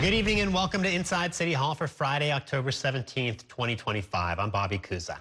Good evening and welcome to Inside City Hall for Friday, October 17th, 2025. I'm Bobby Kuza.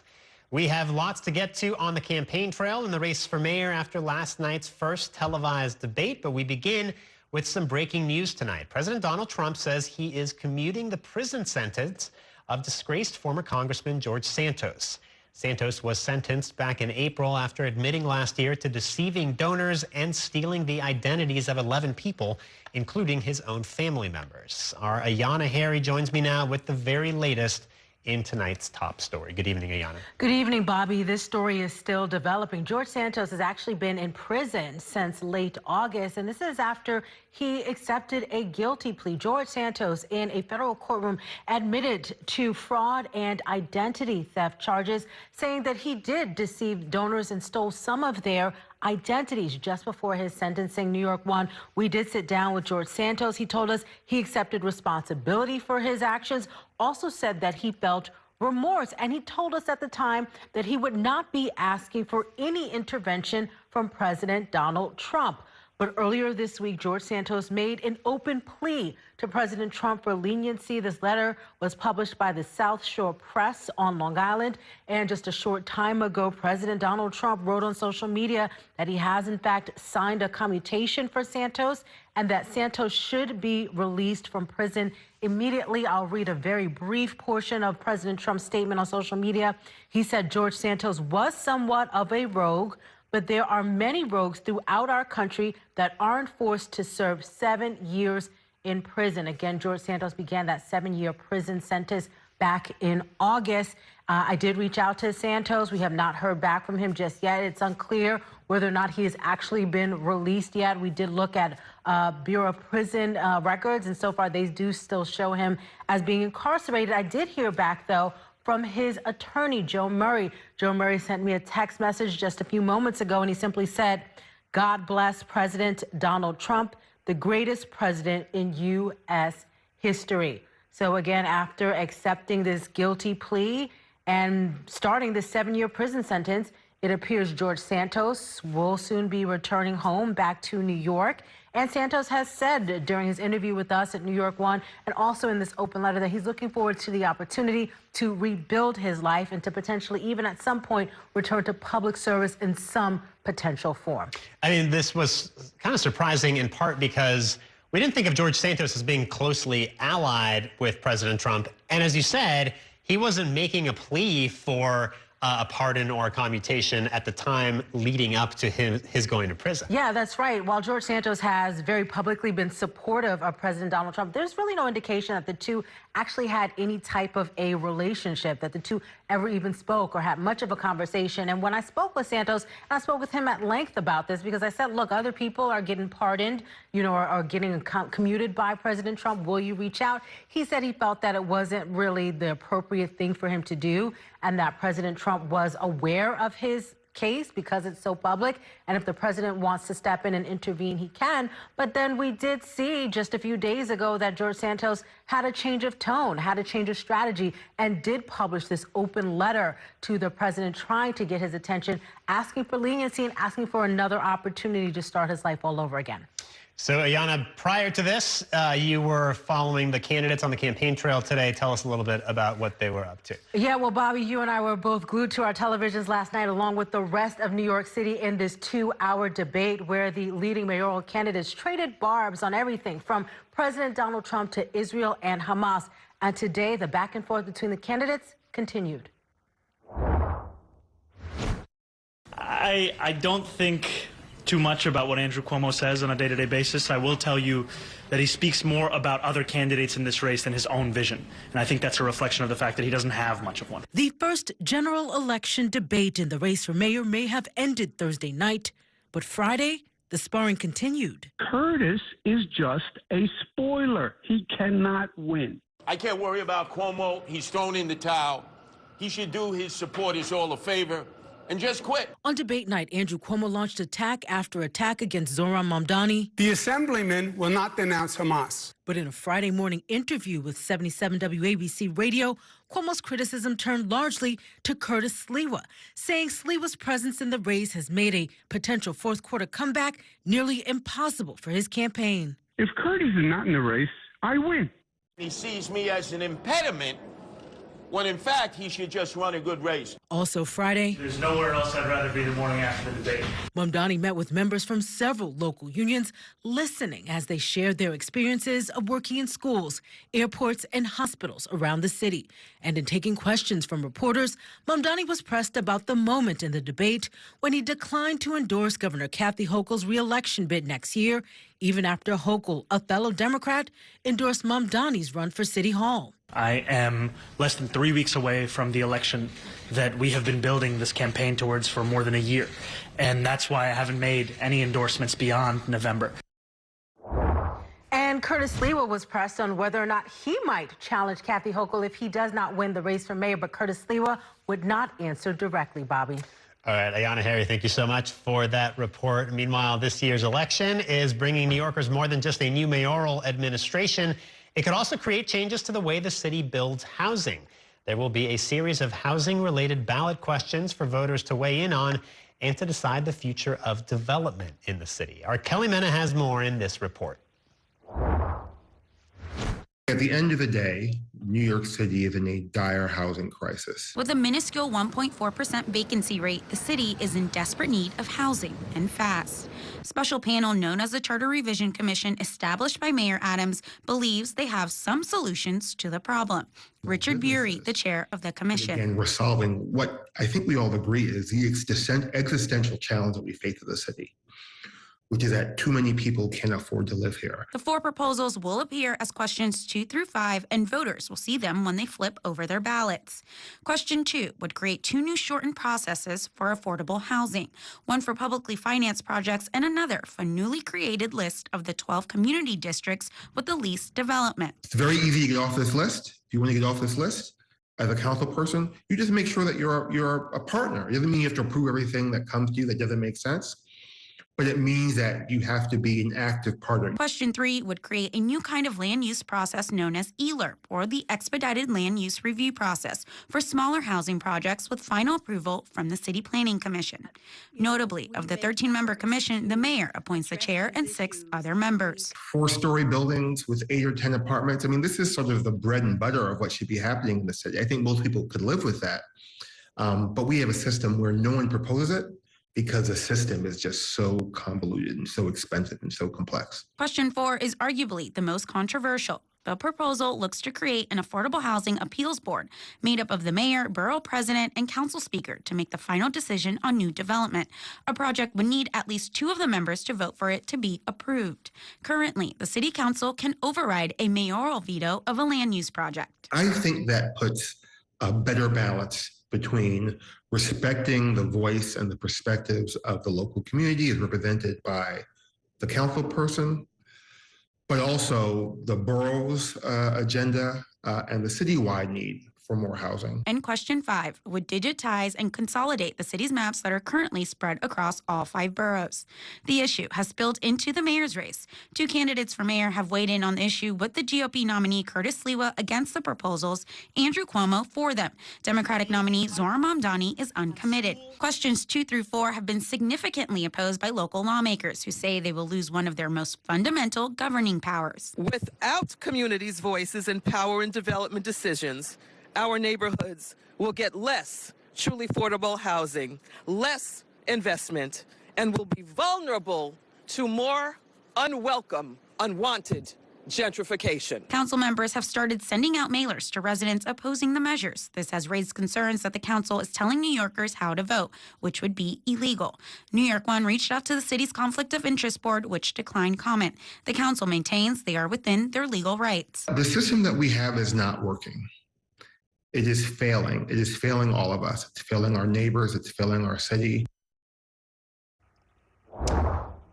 We have lots to get to on the campaign trail in the race for mayor after last night's first televised debate, but we begin with some breaking news tonight. President Donald Trump says he is commuting the prison sentence of disgraced former Congressman George Santos. Santos was sentenced back in April after admitting last year to deceiving donors and stealing the identities of 11 people, including his own family members. Our Ayanna Harry joins me now with the very latest in tonight's top story. Good evening, Ayanna. Good evening, Bobby. This story is still developing. George Santos has actually been in prison since late August, and this is after he accepted a guilty plea. George Santos, in a federal courtroom, admitted to fraud and identity theft charges, saying that he did deceive donors and stole some of their identities. Just before his sentencing, New York One, we did sit down with George Santos. He told us he accepted responsibility for his actions, also said that he felt remorse, and he told us at the time that he would not be asking for any intervention from President Donald Trump. But earlier this week, George Santos made an open plea to President Trump for leniency. This letter was published by the South Shore Press on Long Island. And just a short time ago, President Donald Trump wrote on social media that he has, in fact, signed a commutation for Santos and that Santos should be released from prison immediately. I'll read a very brief portion of President Trump's statement on social media. He said George Santos was somewhat of a rogue, but there are many rogues throughout our country that aren't forced to serve 7 years in prison. Again, George Santos began that 7-year prison sentence back in August. I did reach out to Santos. We have not heard back from him just yet. It's unclear whether or not he has actually been released yet. We did look at Bureau of Prison records, and so far they do still show him as being incarcerated. I did hear back, though, from his attorney, Joe Murray. Joe Murray sent me a text message just a few moments ago, and he simply said, "God bless President Donald Trump, the greatest president in U.S. history." So again, after accepting this guilty plea and starting this 7-year prison sentence, it appears George Santos will soon be returning home back to New York. And Santos has said during his interview with us at New York One and also in this open letter that he's looking forward to the opportunity to rebuild his life and to potentially even at some point return to public service in some potential form. I mean, this was kind of surprising in part because we didn't think of George Santos as being closely allied with President Trump. And as you said, he wasn't making a plea for a pardon or a commutation at the time leading up to his going to prison. Yeah, that's right. While George Santos has very publicly been supportive of President Donald Trump, there's really no indication that the two actually had any type of a relationship, that the two ever even spoke or had much of a conversation. And when I spoke with Santos, I spoke with him at length about this because I said, look, other people are getting pardoned, you know, or getting commuted by President Trump. Will you reach out? He said he felt that it wasn't really the appropriate thing for him to do and that President Trump was aware of his case because it's so public, and if the president wants to step in and intervene, he can. But then we did see just a few days ago that George Santos had a change of tone, had a change of strategy, and did publish this open letter to the president trying to get his attention, asking for leniency and asking for another opportunity to start his life all over again. So, Ayanna, prior to this, you were following the candidates on the campaign trail today. Tell us a little bit about what they were up to. Yeah, well, Bobby, you and I were both glued to our televisions last night, along with the rest of New York City, in this 2-hour debate where the leading mayoral candidates traded barbs on everything from President Donald Trump to Israel and Hamas. And today, the back and forth between the candidates continued. I don't think too much about what Andrew Cuomo says on a day-to-day basis. I will tell you that he speaks more about other candidates in this race than his own vision. And I think that's a reflection of the fact that he doesn't have much of one. The first general election debate in the race for mayor may have ended Thursday night, but Friday, the sparring continued. Curtis is just a spoiler. He cannot win. I can't worry about Cuomo. He's thrown in the towel. He should do his supporters all a favor and just quit. On debate night, Andrew Cuomo launched attack after attack against Zohran Mamdani. The assemblyman will not denounce Hamas. But in a Friday morning interview with 77 WABC Radio, Cuomo's criticism turned largely to Curtis Sliwa, saying Sliwa's presence in the race has made a potential fourth-quarter comeback nearly impossible for his campaign. If Curtis is not in the race, I win. He sees me as an impediment when in fact he should just run a good race. Also Friday, There's nowhere else I'd rather be the morning after the debate. Mamdani met with members from several local unions, listening as they shared their experiences of working in schools, airports, and hospitals around the city. And in taking questions from reporters, Mamdani was pressed about the moment in the debate when he declined to endorse Governor Kathy Hochul's re-election bid next year, even after Hochul, a fellow Democrat, endorsed Mamdani's run for City Hall. I am less than 3 weeks away from the election that we have been building this campaign towards for more than a year. And that's why I haven't made any endorsements beyond November. And Curtis Sliwa was pressed on whether or not he might challenge Kathy Hochul if he does not win the race for mayor, but Curtis Sliwa would not answer directly, Bobby. All right, Ayana Harry, thank you so much for that report. Meanwhile, this year's election is bringing New Yorkers more than just a new mayoral administration. It could also create changes to the way the city builds housing. There will be a series of housing-related ballot questions for voters to weigh in on and to decide the future of development in the city. Our Kelly Mena has more in this report. At the end of the day, New York City is in a dire housing crisis. With a minuscule 1.4% vacancy rate, the city is in desperate need of housing, and fast. A special panel known as the Charter Revision Commission, established by Mayor Adams, believes they have some solutions to the problem. Richard Bury, the chair of the commission. And we're solving what I think we all agree is the existential challenge that we face in the city, which is that too many people can't afford to live here. The 4 proposals will appear as questions 2 through 5, and voters will see them when they flip over their ballots. Question 2 would create 2 new shortened processes for affordable housing, one for publicly financed projects and another for a newly created list of the 12 community districts with the least development. It's very easy to get off this list. If you want to get off this list, as a council person, you just make sure that you're a partner. It doesn't mean you have to approve everything that comes to you that doesn't make sense, but it means that you have to be an active partner. Question 3 would create a new kind of land use process known as ELRP, or the Expedited Land Use Review Process, for smaller housing projects with final approval from the City Planning Commission. Notably, of the 13-member commission, the mayor appoints the chair and 6 other members. 4-story buildings with 8 or 10 apartments. I mean, this is sort of the bread and butter of what should be happening in the city. I think most people could live with that. But we have a system where no one proposes it, because the system is just so convoluted and so expensive and so complex. Question 4 is arguably the most controversial. The proposal looks to create an affordable housing appeals board made up of the mayor, borough president, and council speaker to make the final decision on new development. A project would need at least 2 of the members to vote for it to be approved. Currently, the city council can override a mayoral veto of a land use project. I think that puts a better balance between respecting the voice and the perspectives of the local community as represented by the council person, but also the borough's agenda and the citywide need for more housing. And question 5 would digitize and consolidate the city's maps that are currently spread across all 5 boroughs. The issue has spilled into the mayor's race. 2 candidates for mayor have weighed in on the issue, with the GOP nominee Curtis Sliwa against the proposals, Andrew Cuomo for them. Democratic nominee Zohran Mamdani is uncommitted. Questions 2 through 4 have been significantly opposed by local lawmakers who say they will lose one of their most fundamental governing powers. Without communities' voices in power and development decisions, our neighborhoods will get less truly affordable housing, less investment, and will be vulnerable to more unwelcome, unwanted gentrification. Council members have started sending out mailers to residents opposing the measures. This has raised concerns that the council is telling New Yorkers how to vote, which would be illegal. New York One reached out to the city's Conflict of Interest Board, which declined comment. The council maintains they are within their legal rights. The system that we have is not working. It is failing. It is failing all of us. It's failing our neighbors. It's failing our city.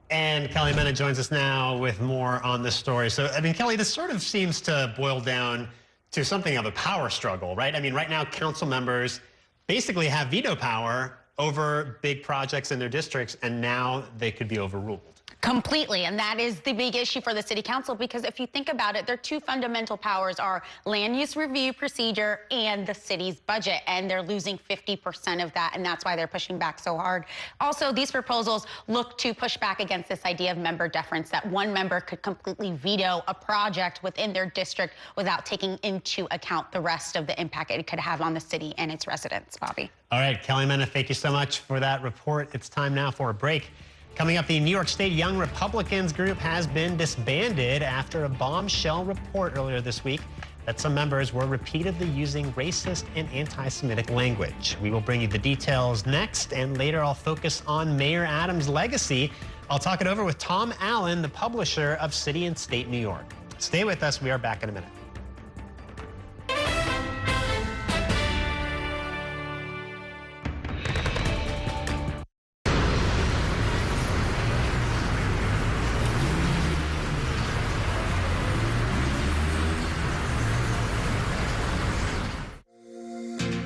And Kelly Mena joins us now with more on this story. So, I mean, Kelly, this sort of seems to boil down to something of a power struggle, right? I mean, right now, council members basically have veto power over big projects in their districts, and now they could be overruled. Completely, and that is the big issue for the city council, because if you think about it, their two fundamental powers are land use review procedure and the city's budget, and they're losing 50% of that, and that's why they're pushing back so hard. Also, these proposals look to push back against this idea of member deference, that one member could completely veto a project within their district without taking into account the rest of the impact it could have on the city and its residents. Bobby. All right, Kelly Mena, thank you so much for that report. It's time now for a break. Coming up, the New York State Young Republicans group has been disbanded after a bombshell report earlier this week that some members were repeatedly using racist and anti-Semitic language. We will bring you the details next, and later I'll focus on Mayor Adams' legacy. I'll talk it over with Tom Allen, the publisher of City and State New York. Stay with us. We are back in a minute.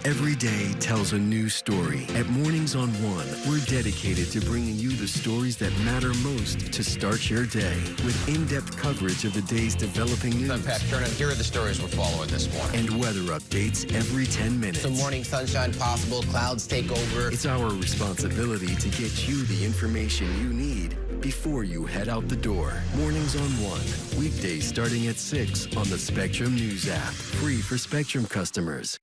Every day tells a new story. At Mornings on One, we're dedicated to bringing you the stories that matter most to start your day, with in-depth coverage of the day's developing news. I'm Pat Kernan. Here are the stories we're following this morning. And weather updates every 10 minutes. Some morning sunshine possible, clouds take over. It's our responsibility to get you the information you need before you head out the door. Mornings on One, weekdays starting at 6 on the Spectrum News app, free for Spectrum customers.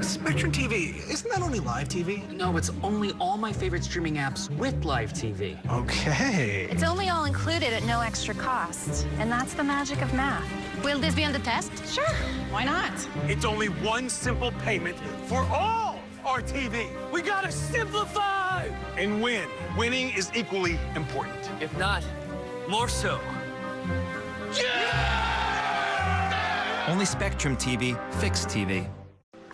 Spectrum TV, isn't that only live TV? No, it's only all my favorite streaming apps with live TV. Okay. It's only all included at no extra cost, and that's the magic of math. Will this be on the test? Sure, why not? It's only one simple payment for all our TV. We gotta simplify and win. Winning is equally important. If not, more so. Yeah! Only Spectrum TV, fixed TV.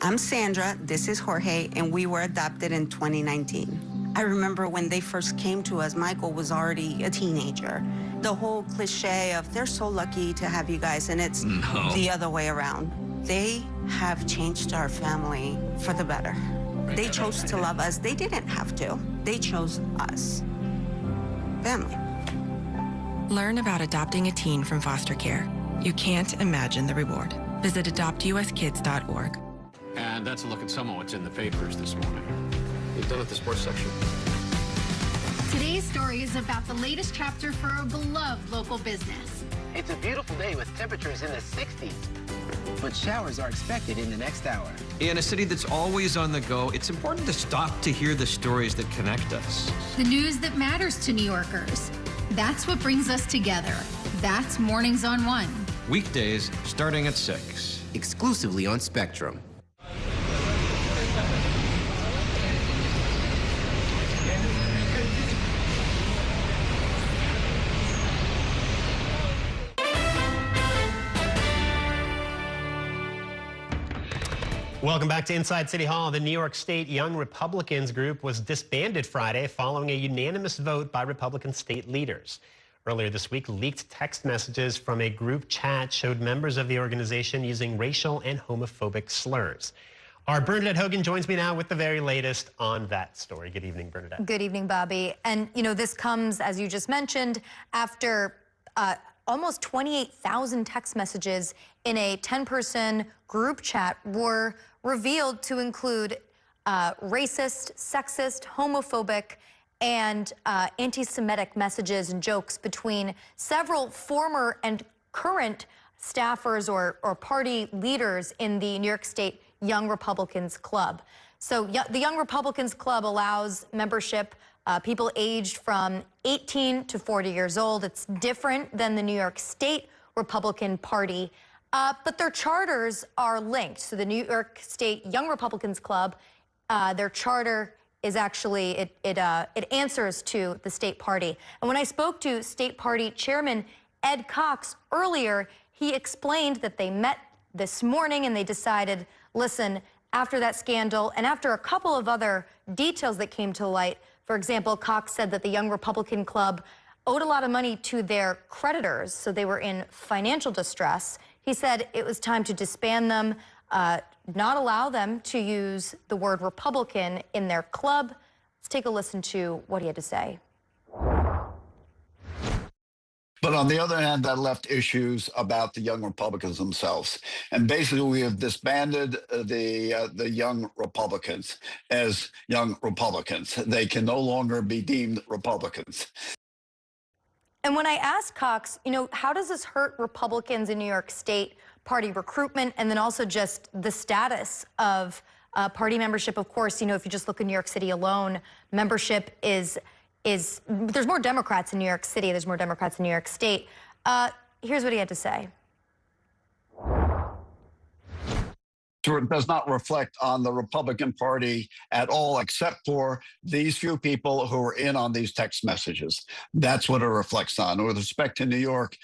I'm Sandra, this is Jorge, and we were adopted in 2019. I remember when they first came to us, Michael was already a teenager. The whole cliche of, they're so lucky to have you guys, and it's the other way around. They have changed our family for the better. They chose to love us. They didn't have to. They chose us. Family. Learn about adopting a teen from foster care. You can't imagine the reward. Visit adoptuskids.org. And that's a look at some of what's in the papers this morning. We've done at the sports section. Today's story is about the latest chapter for a beloved local business. It's a beautiful day with temperatures in the 60s, but showers are expected in the next hour. In a city that's always on the go, it's important to stop to hear the stories that connect us. The news that matters to New Yorkers. That's what brings us together. That's Mornings on One. Weekdays starting at 6. Exclusively on Spectrum. Welcome back to Inside City Hall. The New York State Young Republicans group was disbanded Friday following a unanimous vote by Republican state leaders. Earlier this week, leaked text messages from a group chat showed members of the organization using racial and homophobic slurs. Our Bernadette Hogan joins me now with the very latest on that story. Good evening, Bernadette. Good evening, Bobby. And, you know, this comes, as you just mentioned, after almost 28,000 text messages in a 10-person group chat were revealed to include racist, sexist, homophobic, and anti-Semitic messages and jokes between several former and current staffers or party leaders in the New York State Young Republicans Club. So the Young Republicans Club allows membership people aged from 18 to 40 years old. It's different than the New York State Republican Party, but their charters are linked. So the New York State Young Republicans Club, their charter is actually, it answers to the state party. And when I spoke to state party chairman Ed Cox earlier, he explained that they met this morning and they decided, listen, after that scandal and after a couple of other details that came to light, for example, Cox said that the Young Republican Club owed a lot of money to their creditors, so they were in financial distress. He said it was time to disband them, not allow them to use the word Republican in their club. Let's take a listen to what he had to say. But on the other hand, that left issues about the young Republicans themselves. And basically, we have disbanded the young Republicans as young Republicans. They can no longer be deemed Republicans. And when I asked Cox, how does this hurt Republicans in New York State party recruitment and then also just the status of party membership? Of course, if you just look in New York City alone, membership is there's more Democrats in New York City, there's more Democrats in New York State. Here's what he had to say. It does not reflect on the Republican Party at all, except for these few people who are in on these text messages. That's what it reflects on. With respect to New York,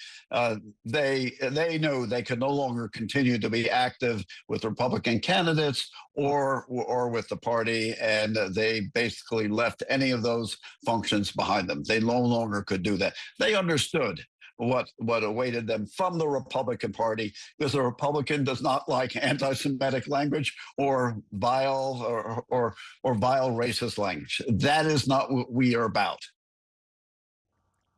they knew they could no longer continue to be active with Republican candidates or with the party, and they basically left any of those functions behind them. They no longer could do that. They understood what awaited them from the Republican Party, because the Republican does not like anti-Semitic language or vile or vile racist language. That is not what we are about.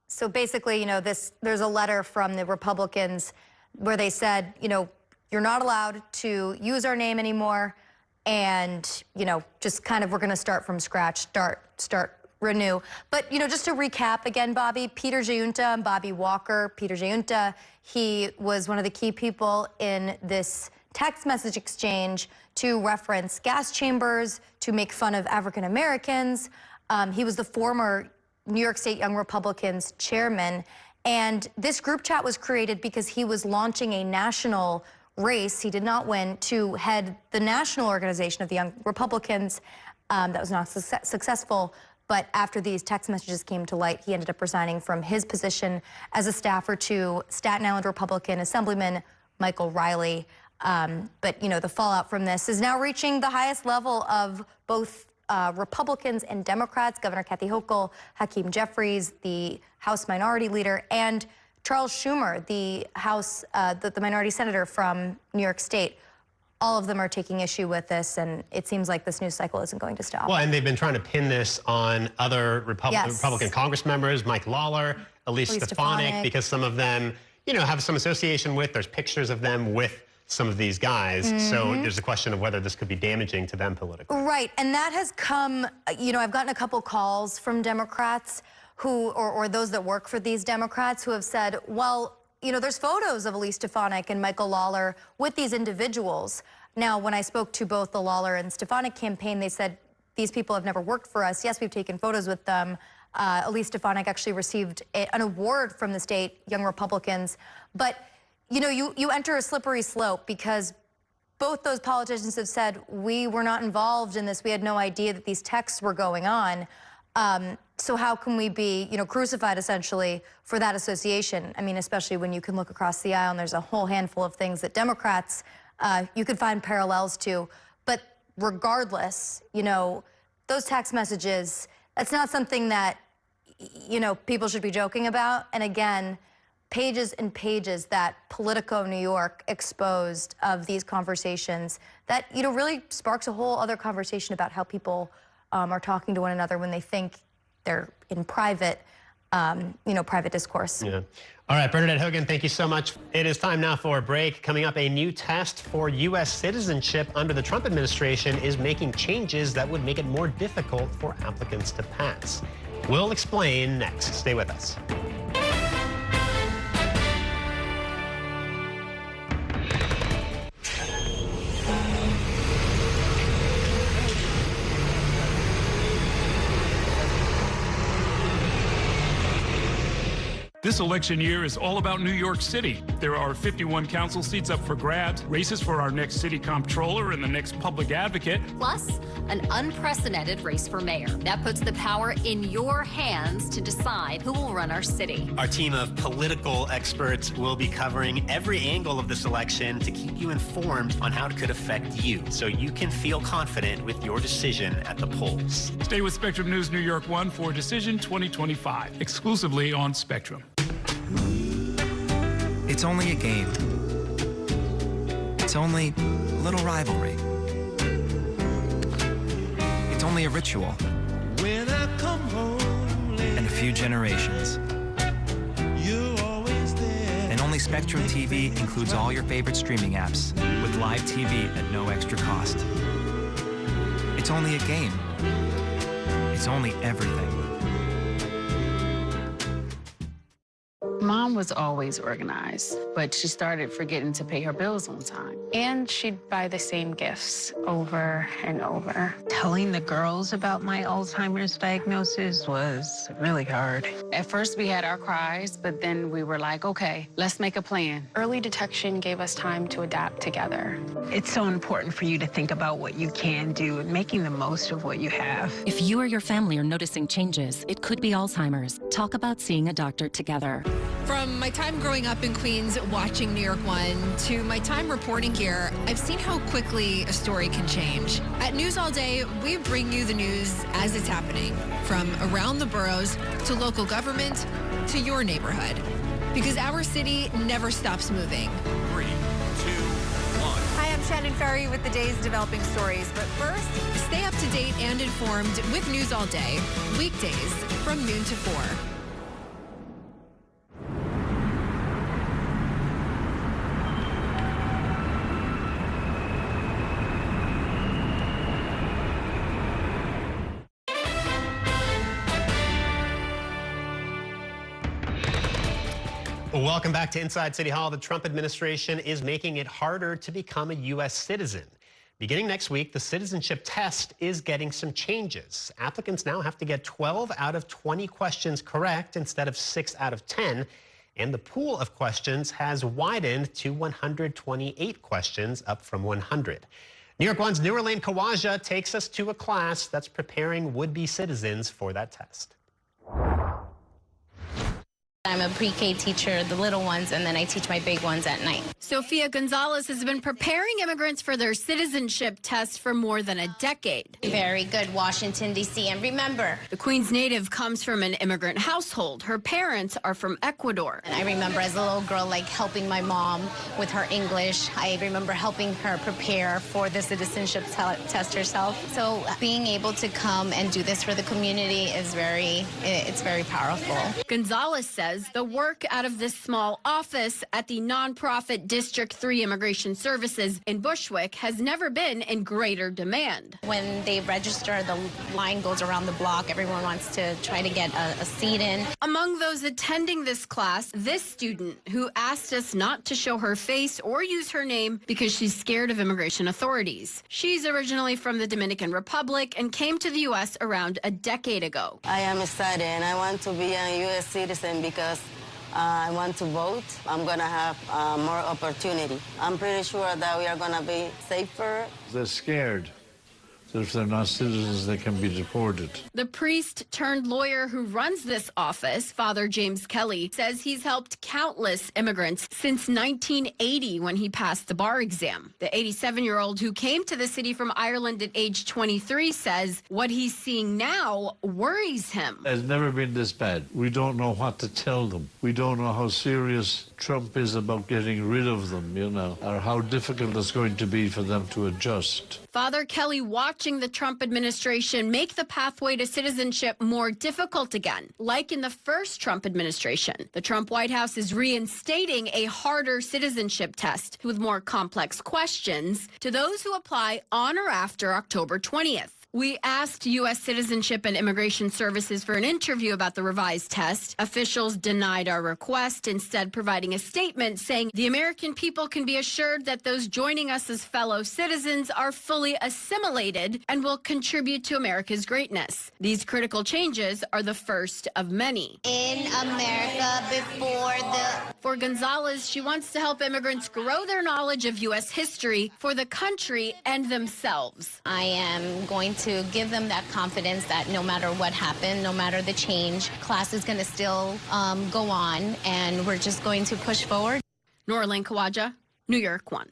So basically, there's a letter from the Republicans where they said, you're not allowed to use our name anymore, and just kind of we're going to start from scratch, start renew. But, just to recap again, Bobby, Peter Giunta and Bobby Walker. Peter Giunta, he was one of the key people in this text message exchange to reference gas chambers, to make fun of African Americans. He was the former New York State Young Republicans chairman. And this group chat was created because he was launching a national race. He did not win to head the national organization of the Young Republicans. That was not successful. But after these text messages came to light, he ended up resigning from his position as a staffer to Staten Island Republican Assemblyman Michael Riley. But, the fallout from this is now reaching the highest level of both Republicans and Democrats. Governor Kathy Hochul, Hakeem Jeffries, the House Minority Leader, and Charles Schumer, the House, the minority senator from New York State. All of them are taking issue with this, and it seems like this news cycle isn't going to stop. Well, and they've been trying to pin this on other Republican Congress members, Mike Lawler, Elise Stefanik, because some of them, have some association with, there's pictures of them with some of these guys. So there's a question of whether this could be damaging to them politically. Right, and that has come, I've gotten a couple calls from Democrats who, or those that work for these Democrats who have said, well, there's photos of Elise Stefanik and Michael Lawler with these individuals. Now, when I spoke to both the Lawler and Stefanik campaign, they said, these people have never worked for us. Yes, we've taken photos with them. Elise Stefanik actually received an award from the state Young Republicans. But, you enter a slippery slope because both those politicians have said, we were not involved in this. We had no idea that these texts were going on. So how can we be, crucified essentially for that association? I mean, especially when you can look across the aisle and there's a whole handful of things that Democrats, you could find parallels to. But regardless, those text messages, that's not something that, people should be joking about. And again, pages and pages that Politico New York exposed of these conversations that, really sparks a whole other conversation about how people are talking to one another when they think they're in private, private discourse. Yeah. All right, Bernadette Hogan, thank you so much. It is time now for a break. Coming up, a new test for U.S. citizenship under the Trump administration is making changes that would make it more difficult for applicants to pass. We'll explain next. Stay with us. This election year is all about New York City. There are 51 council seats up for grabs, races for our next city comptroller and the next public advocate. Plus, an unprecedented race for mayor. That puts the power in your hands to decide who will run our city. Our team of political experts will be covering every angle of this election to keep you informed on how it could affect you, so you can feel confident with your decision at the polls. Stay with Spectrum News New York 1 for Decision 2025, exclusively on Spectrum. It's only a game. It's only a little rivalry. It's only a ritual. When I come home late, and a few generations. You Spectrum TV includes all your favorite streaming apps with live TV at no extra cost. It's only a game. It's only everything. Mom was always organized, but she started forgetting to pay her bills on time. And she'd buy the same gifts over and over. Telling the girls about my Alzheimer's diagnosis was really hard. At first, we had our cries, but then we were like, okay, let's make a plan. Early detection gave us time to adapt together. It's so important for you to think about what you can do and making the most of what you have. If you or your family are noticing changes, it could be Alzheimer's. Talk about seeing a doctor together. From my time growing up in Queens watching New York One to my time reporting here, I've seen how quickly a story can change. At News All Day, we bring you the news as it's happening, from around the boroughs to local government to your neighborhood. Because our city never stops moving. 3, 2, 1. Hi, I'm Shannon Ferry with the day's developing stories. But first, stay up to date and informed with News All Day, weekdays from noon to 4. Welcome back to Inside City Hall. The Trump administration is making it harder to become a U.S. citizen. Beginning next week, the citizenship test is getting some changes. Applicants now have to get 12 out of 20 questions correct instead of 6 out of 10. And the pool of questions has widened to 128 questions, up from 100. New York One's Nouralain Khawaja takes us to a class that's preparing would-be citizens for that test. I'm a pre-K teacher, the little ones, and then I teach my big ones at night. Sophia Gonzalez has been preparing immigrants for their citizenship test for more than a decade. Very good, Washington, D.C. And remember, the Queens native comes from an immigrant household. Her parents are from Ecuador. And I remember as a little girl, like helping my mom with her English. I remember helping her prepare for the citizenship test herself. So being able to come and do this for the community is it's very powerful. Gonzalez says the work out of this small office at the nonprofit District 3 Immigration Services in Bushwick has never been in greater demand. When they register, the line goes around the block. Everyone wants to try to get a seat in. Among those attending this class, this student who asked us not to show her face or use her name because she's scared of immigration authorities. She's originally from the Dominican Republic and came to the U.S. around a decade ago. I am excited and I want to be a U.S. citizen because I want to vote. I'm going to have more opportunity. I'm pretty sure that we are going to be safer. They're scared that if they're not citizens, they can be deported. The priest turned lawyer who runs this office, Father James Kelly, says he's helped countless immigrants since 1980 when he passed the bar exam. The 87-year-old who came to the city from Ireland at age 23 says what he's seeing now worries him. It's never been this bad. We don't know what to tell them. We don't know how serious Trump is about getting rid of them, or how difficult it's going to be for them to adjust. Father Kelly watching the Trump administration make the pathway to citizenship more difficult again. Like in the first Trump administration, the Trump White House is reinstating a harder citizenship test with more complex questions to those who apply on or after October 20th. We asked U.S. Citizenship and Immigration Services for an interview about the revised test. Officials denied our request, instead providing a statement saying the American people can be assured that those joining us as fellow citizens are fully assimilated and will contribute to America's greatness. These critical changes are the first of many. In America For Gonzalez, she wants to help immigrants grow their knowledge of U.S. history for the country and themselves. I am going to give them that confidence that no matter what happened, no matter the change, class is going to still go on, and we're just going to push forward. Nouralain Khawaja, New York One.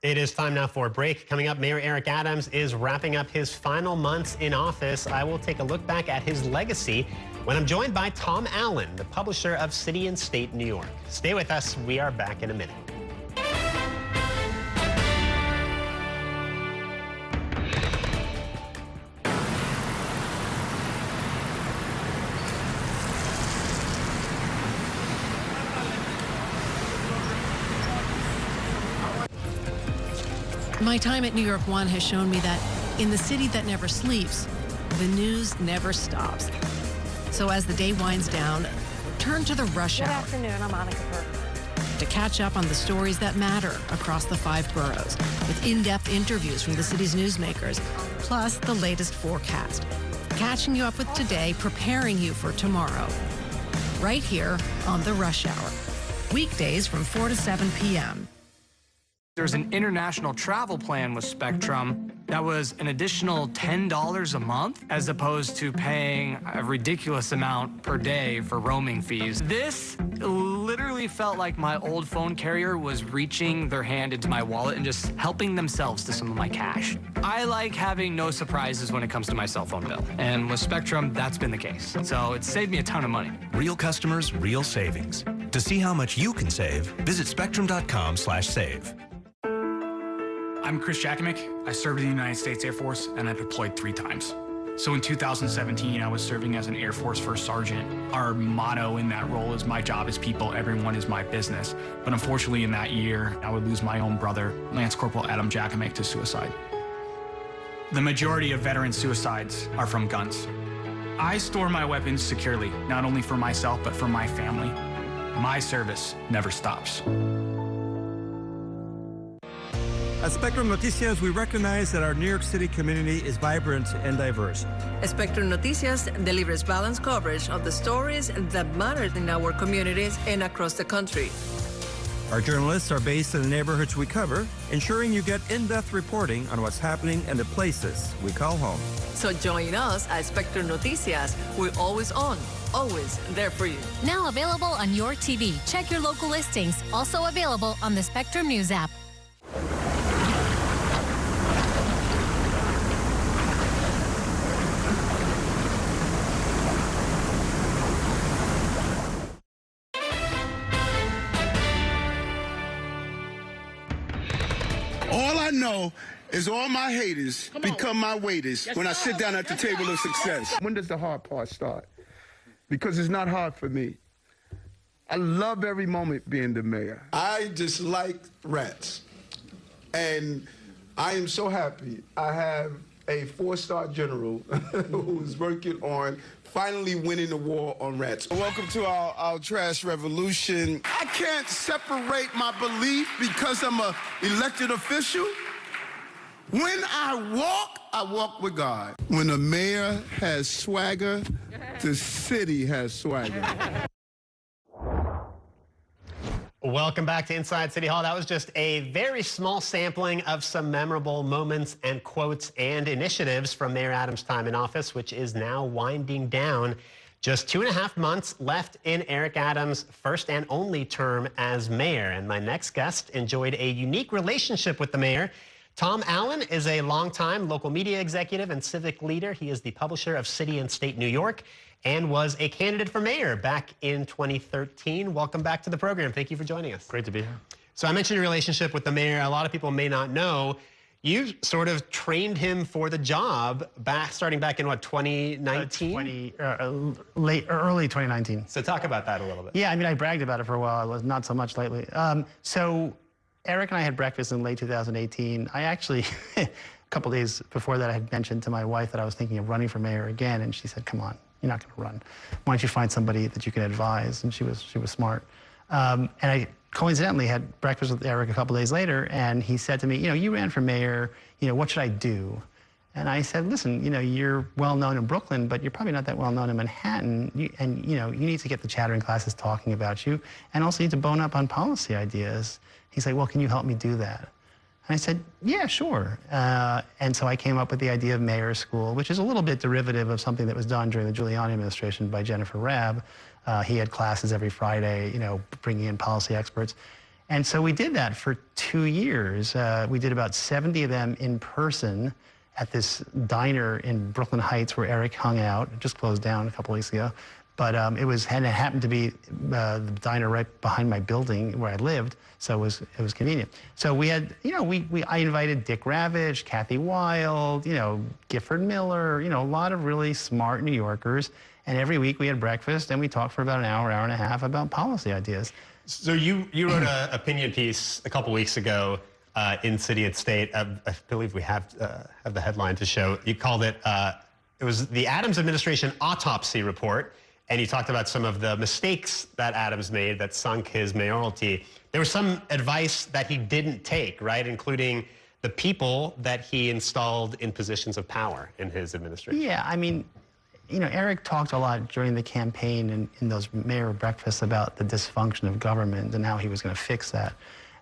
It is time now for a break. Coming up, Mayor Eric Adams is wrapping up his final months in office. I will take a look back at his legacy when I'm joined by Tom Allen, the publisher of City and State New York. Stay with us. We are back in a minute. My time at New York One has shown me that in the city that never sleeps, the news never stops. So as the day winds down, turn to the rush hour. Good afternoon, I'm Monica Burke. To catch up on the stories that matter across the 5 boroughs, with in-depth interviews from the city's newsmakers, plus the latest forecast. Catching you up with today, preparing you for tomorrow. Right here on the Rush Hour. Weekdays from 4 to 7 p.m. There's an international travel plan with Spectrum that was an additional $10 a month, as opposed to paying a ridiculous amount per day for roaming fees. This literally felt like my old phone carrier was reaching their hand into my wallet and just helping themselves to some of my cash. I like having no surprises when it comes to my cell phone bill. And with Spectrum, that's been the case. So it saved me a ton of money. Real customers, real savings. To see how much you can save, visit spectrum.com/save. I'm Chris Jakovic. I served in the United States Air Force, and I deployed 3 times. So in 2017, I was serving as an Air Force First Sergeant. Our motto in that role is, my job is people, everyone is my business. But unfortunately in that year, I would lose my own brother, Lance Corporal Adam Jakovic, to suicide. The majority of veteran suicides are from guns. I store my weapons securely, not only for myself, but for my family. My service never stops. At Spectrum Noticias, we recognize that our New York City community is vibrant and diverse. Spectrum Noticias delivers balanced coverage of the stories that matter in our communities and across the country. Our journalists are based in the neighborhoods we cover, ensuring you get in-depth reporting on what's happening in the places we call home. So join us at Spectrum Noticias. We're always on, always there for you. Now available on your TV. Check your local listings. Also available on the Spectrum News app. All I know is all my haters become my waiters when I sit down at the table of success. When does the hard part start? Because it's not hard for me. I love every moment being the mayor. I just like rats. And I am so happy I have a 4-star general who's working on finally winning the war on rats. Welcome to our trash revolution. I can't separate my belief because I'm an elected official. When I walk with God. When the mayor has swagger, the city has swagger. Welcome back to Inside City Hall. That was just a very small sampling of some memorable moments and quotes and initiatives from Mayor Adams' time in office, which is now winding down. Just 2.5 months left in Eric Adams' first and only term as mayor. And my next guest enjoyed a unique relationship with the mayor. Tom Allen is a longtime local media executive and civic leader. He is the publisher of City and State New York and was a candidate for mayor back in 2013. Welcome back to the program. Thank you for joining us. Great to be here. So I mentioned your relationship with the mayor. A lot of people may not know, you sort of trained him for the job starting back in what, 2019? Early 2019. So talk about that a little bit. Yeah, I mean, I bragged about it for a while. I was not so much lately. So Eric and I had breakfast in late 2018. I actually, a couple days before that, I had mentioned to my wife that I was thinking of running for mayor again, and she said, come on, you're not going to run. Why don't you find somebody that you can advise? And she was smart. And I coincidentally had breakfast with Eric a couple days later, and he said to me, you ran for mayor, what should I do? And I said, listen, you're well known in Brooklyn, but you're probably not that well known in Manhattan. You need to get the chattering classes talking about you, and also you need to bone up on policy ideas. He's like, well, can you help me do that? And I said, yeah, sure. And so I came up with the idea of mayor's school, which is a little bit derivative of something that was done during the Giuliani administration by Jennifer Rabb. He had classes every Friday, bringing in policy experts. And so we did that for 2 years. We did about 70 of them in person at this diner in Brooklyn Heights where Eric hung out. It just closed down a couple weeks ago. But it happened to be the diner right behind my building where I lived, so it was convenient. So we had, I invited Dick Ravitch, Kathy Wild, Gifford Miller, a lot of really smart New Yorkers. And every week we had breakfast and we talked for about an hour, hour and a half about policy ideas. So you wrote an opinion piece a couple weeks ago in City and State. I believe we have the headline to show. You called it, it was the Adams administration autopsy report, and you talked about some of the mistakes that Adams made that sunk his mayoralty. There was some advice that he didn't take, right, including the people that he installed in positions of power in his administration. Yeah, I mean, you know, Eric talked a lot during the campaign and in those mayor breakfasts about the dysfunction of government and how he was going to fix that.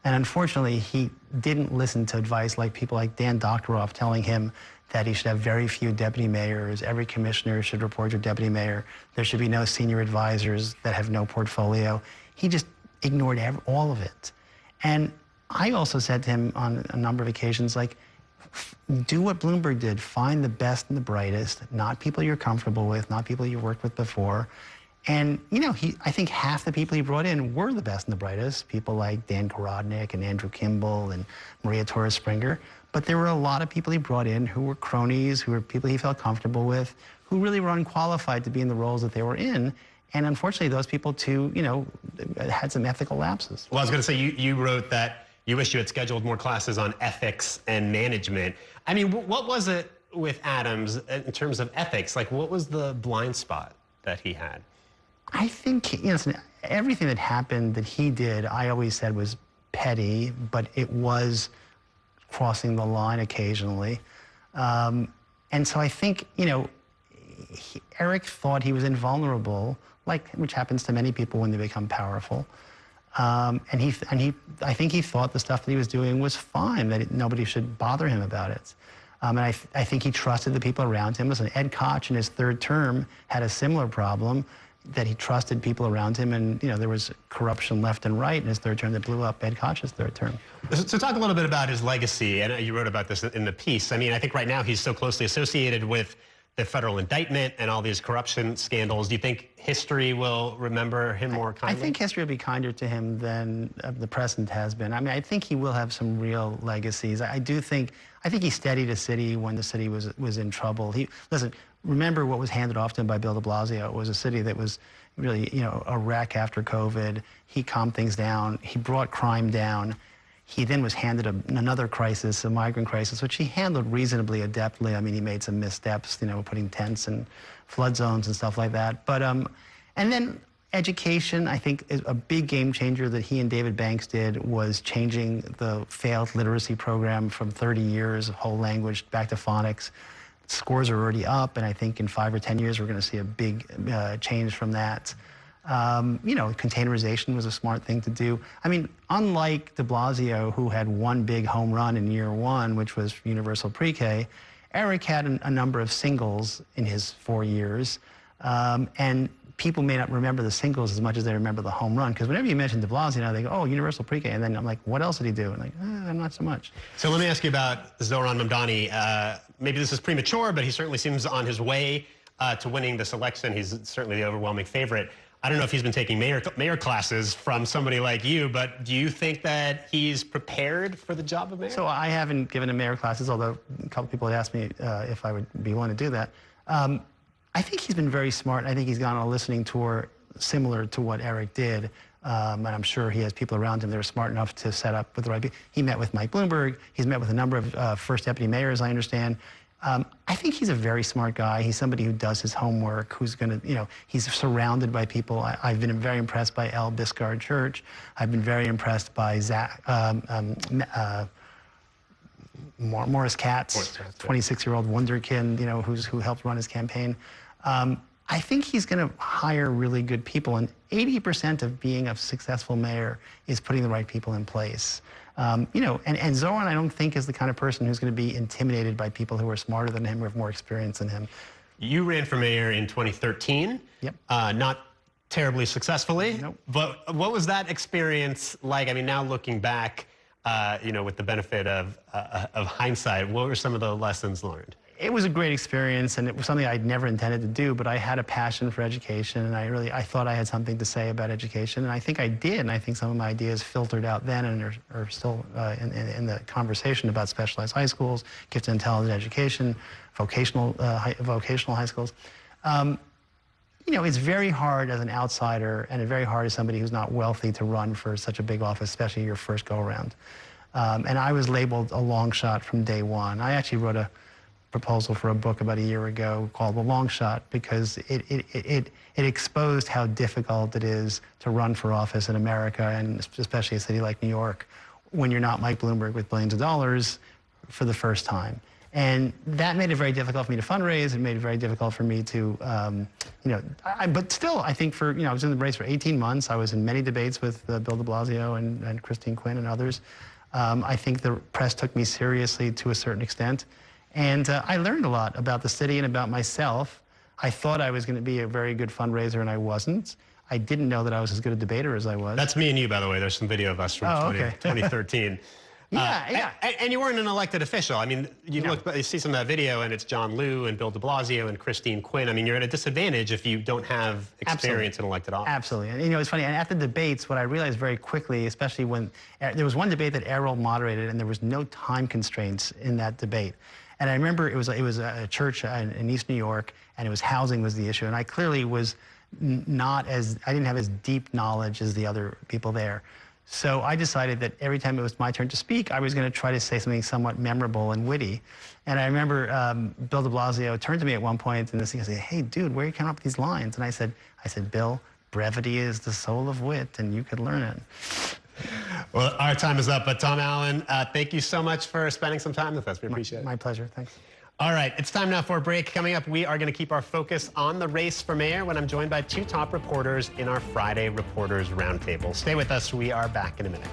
And unfortunately, he didn't listen to advice like people like Dan Doctoroff telling him that he should have very few deputy mayors, every commissioner should report to deputy mayor, there should be no senior advisors that have no portfolio. He just ignored all of it. And I also said to him on a number of occasions, like, do what Bloomberg did. Find the best and the brightest, not people you're comfortable with, not people you worked with before. And, you know, I think half the people he brought in were the best and the brightest, people like Dan Korodnik and Andrew Kimball and Maria Torres Springer. But there were a lot of people he brought in who were cronies, who were people he felt comfortable with, who really were unqualified to be in the roles that they were in. And unfortunately, those people, too, you know, had some ethical lapses. Well, I was going to say, you wrote that you wish you had scheduled more classes on ethics and management. I mean, what was it with Adams in terms of ethics? Like, what was the blind spot that he had? I think, you know, everything that happened that he did, I always said was petty, but it was crossing the line occasionally. And so I think, you know, Eric thought he was invulnerable, which happens to many people when they become powerful. I think he thought the stuff that he was doing was fine, that nobody should bother him about it. And I think he trusted the people around him. Listen, Ed Koch in his third term had a similar problem, that he trusted people around him, and, you know, there was corruption left and right in his third term that blew up Ed Koch's third term. So talk a little bit about his legacy, and you wrote about this in the piece. I mean, I think right now he's so closely associated with the federal indictment and all these corruption scandals. Do you think history will remember him more kindly? I think history will be kinder to him than the present has been. I mean, I think he will have some real legacies. I think he steadied a city when the city was in trouble. Listen, remember what was handed off to him by Bill de Blasio. It was a city that was really, you know, a wreck after COVID. He calmed things down. He brought crime down. He then was handed another crisis, a migrant crisis, which he handled reasonably adeptly. I mean, he made some missteps, you know, putting tents in flood zones and stuff like that. But, and then education, I think, is a big game changer that he and David Banks did, was changing the failed literacy program from 30 years of whole language back to phonics. Scores are already up, and I think in 5 or 10 years, we're going to see a big change from that. You know, containerization was a smart thing to do. I mean, unlike de Blasio, who had one big home run in year one, which was universal pre-K, Eric had a number of singles in his 4 years. And people may not remember the singles as much as they remember the home run, because whenever you mention de Blasio, they go, oh, universal pre-K. And then I'm like, what else did he do? And like, not so much. So let me ask you about Zohran Mamdani. Maybe this is premature, but he certainly seems on his way to winning this election. He's certainly the overwhelming favorite. I don't know if he's been taking mayor classes from somebody like you, but do you think that he's prepared for the job of mayor? So I haven't given him mayor classes, although a couple people had asked me if I would be willing to do that. I think he's been very smart, and I think he's gone on a listening tour similar to what Eric did. And I'm sure he has people around him that are smart enough to set up with the right people. He met with Mike Bloomberg. He's met with a number of first deputy mayors, I understand. I think he's a very smart guy. He's somebody who does his homework, who's going to, you know, he's surrounded by people. I've been very impressed by L. Biscard Church. I've been very impressed by Morris Katz, 26-year-old wunderkind, you know, who helped run his campaign. I think he's going to hire really good people, and 80% of being a successful mayor is putting the right people in place. You know, and Zohran, I don't think, is the kind of person who's going to be intimidated by people who are smarter than him or have more experience than him. You ran for mayor in 2013. Yep. Not terribly successfully. Nope. But what was that experience like? I mean, now looking back, you know, with the benefit of hindsight, what were some of the lessons learned? It was a great experience, and it was something I'd never intended to do, but I had a passion for education, and I thought I had something to say about education, and I think I did, and I think some of my ideas filtered out then and are still in the conversation about specialized high schools, gifted and talented education, vocational high schools. You know, it's very hard as an outsider, and it's very hard as somebody who's not wealthy to run for such a big office, especially your first go-around. And I was labeled a long shot from day one. I actually wrote a proposal for a book about a year ago called The Long Shot because it exposed how difficult it is to run for office in America, and especially a city like New York, when you're not Mike Bloomberg with billions of dollars for the first time. And that made it very difficult for me to fundraise. It made it very difficult for me to, but still, I think I was in the race for 18 months. I was in many debates with Bill de Blasio and Christine Quinn and others. I think the press took me seriously to a certain extent. And I learned a lot about the city and about myself. I thought I was going to be a very good fundraiser, and I wasn't. I didn't know that I was as good a debater as I was. That's me and you, by the way. There's some video of us from 2013. Yeah. And you weren't an elected official. I mean, you see some of that video, and it's John Liu and Bill de Blasio and Christine Quinn. I mean, you're at a disadvantage if you don't have experience in elected office. Absolutely. And it's funny. And at the debates, what I realized very quickly, especially when there was one debate that Errol moderated, and there was no time constraints in that debate. And I remember it was a church in East New York, and it was housing was the issue. And I clearly was I didn't have as deep knowledge as the other people there. So I decided that every time it was my turn to speak, I was going to try to say something somewhat memorable and witty. And I remember Bill de Blasio turned to me at one point and said, "Hey, dude, where are you coming up with these lines?" And I said, "Bill, brevity is the soul of wit, and you could learn it." Well, our time is up, but Tom Allen, thank you so much for spending some time with us. We appreciate it. My pleasure. Thanks. All right, it's time now for a break. Coming up, we are going to keep our focus on the race for mayor when I'm joined by two top reporters in our Friday Reporters Roundtable. Stay with us. We are back in a minute.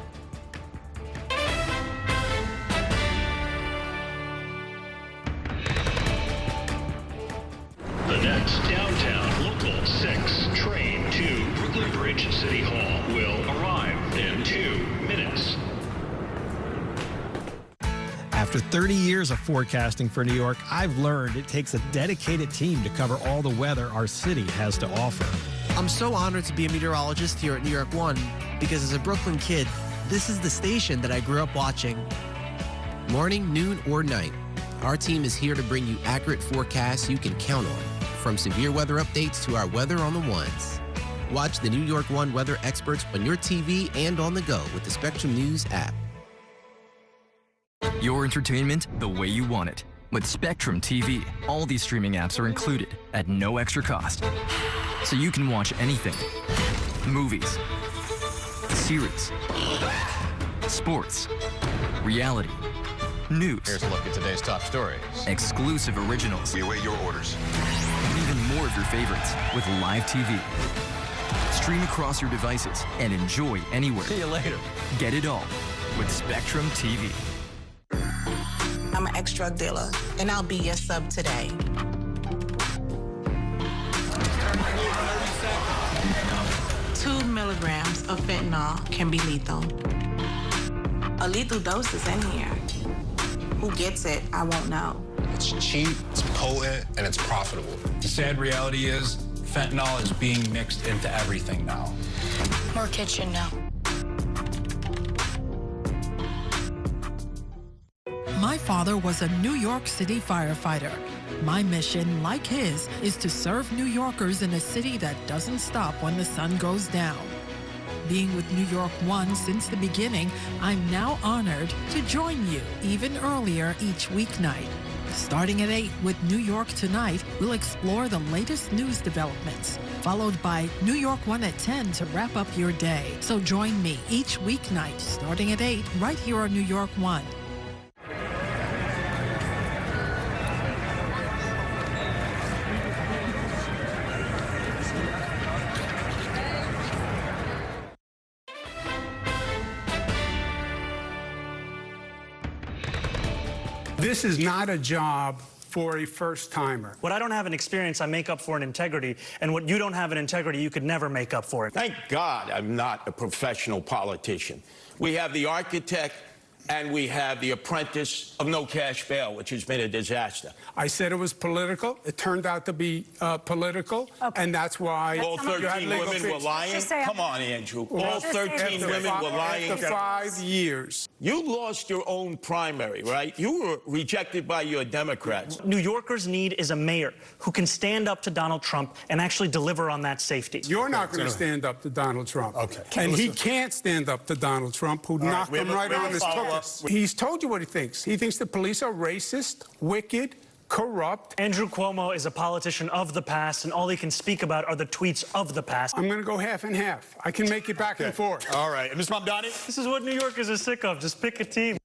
The next downtown Local 6 train to Brooklyn Bridge City Hall will arrive in 2 minutes. After 30 years of forecasting for New York, I've learned it takes a dedicated team to cover all the weather our city has to offer. I'm so honored to be a meteorologist here at New York One because as a Brooklyn kid, this is the station that I grew up watching. Morning, noon, or night, our team is here to bring you accurate forecasts you can count on, from severe weather updates to our weather on the ones. Watch the New York One weather experts on your TV and on the go with the Spectrum News app. Your entertainment the way you want it. With Spectrum TV, all these streaming apps are included at no extra cost. So you can watch anything. Movies, series, sports, reality, news. Here's a look at today's top stories. Exclusive originals. We await your orders. And even more of your favorites with live TV. Stream across your devices and enjoy anywhere. See you later. Get it all with Spectrum TV. I'm an ex-drug dealer, and I'll be your sub today. 2 milligrams of fentanyl can be lethal. A lethal dose is in here. Who gets it, I won't know. It's cheap, it's potent, and it's profitable. The sad reality is fentanyl is being mixed into everything now. More kids should know. My father was a New York City firefighter. My mission, like his, is to serve New Yorkers in a city that doesn't stop when the sun goes down. Being with New York One since the beginning, I'm now honored to join you even earlier each weeknight. Starting at 8 with New York Tonight, we'll explore the latest news developments, followed by New York One at 10 to wrap up your day. So join me each weeknight starting at 8 right here on New York One. This is not a job for a first-timer. What I don't have in experience, I make up for in integrity, and what you don't have in integrity, you could never make up for it. Thank God I'm not a professional politician. We have the architect and we have the apprentice of no cash bail, which has been a disaster. I said it was political. It turned out to be political, and that's why... All 13 women were lying? Come on, Andrew. All 13 women were lying? After 5 years. You lost your own primary, right? You were rejected by your Democrats. New Yorkers need is a mayor who can stand up to Donald Trump and actually deliver on that safety. You're not going to stand up to Donald Trump. Okay. And he can't stand up to Donald Trump, who knocked him right on his token. this. He's told you what he thinks. He thinks the police are racist, wicked, corrupt. Andrew Cuomo is a politician of the past, and all he can speak about are the tweets of the past. I'm going to go half and half. I can make it back and forth. All right. And Ms. Mamdani? This is what New Yorkers are sick of. Just pick a team.